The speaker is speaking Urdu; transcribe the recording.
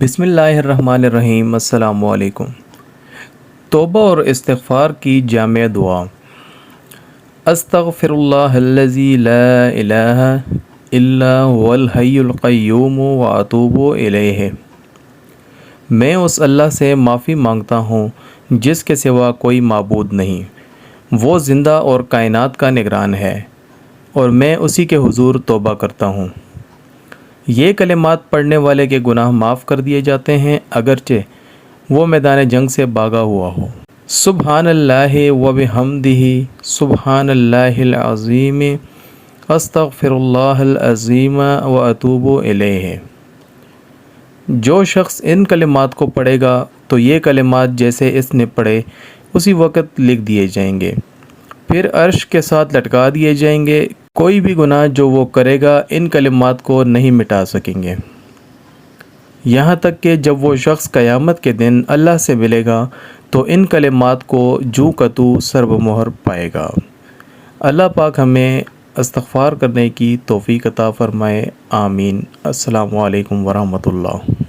بسم اللہ الرحمن الرحیم۔ السلام علیکم۔ توبہ اور استغفار کی جامع دعا۔ استغفر اللہ الذی لا الہ الا هو الحی القیوم واتوب الیہ۔ میں اس اللہ سے معافی مانگتا ہوں جس کے سوا کوئی معبود نہیں، وہ زندہ اور کائنات کا نگران ہے، اور میں اسی کے حضور توبہ کرتا ہوں۔ یہ کلمات پڑھنے والے کے گناہ معاف کر دیے جاتے ہیں اگرچہ وہ میدان جنگ سے بھاگا ہوا ہو۔ سبحان اللہ و بحمدہ سبحان اللہ العظیم استغفر اللہ العظیم و اتوب الیہ۔ جو شخص ان کلمات کو پڑھے گا تو یہ کلمات جیسے اس نے پڑھے اسی وقت لکھ دیے جائیں گے، پھر عرش کے ساتھ لٹکا دیے جائیں گے۔ کوئی بھی گناہ جو وہ کرے گا ان کلمات کو نہیں مٹا سکیں گے، یہاں تک کہ جب وہ شخص قیامت کے دن اللہ سے ملے گا تو ان کلمات کو جو کتو سر بمہر پائے گا۔ اللہ پاک ہمیں استغفار کرنے کی توفیق عطا فرمائے، آمین۔ السلام علیکم ورحمۃ اللہ۔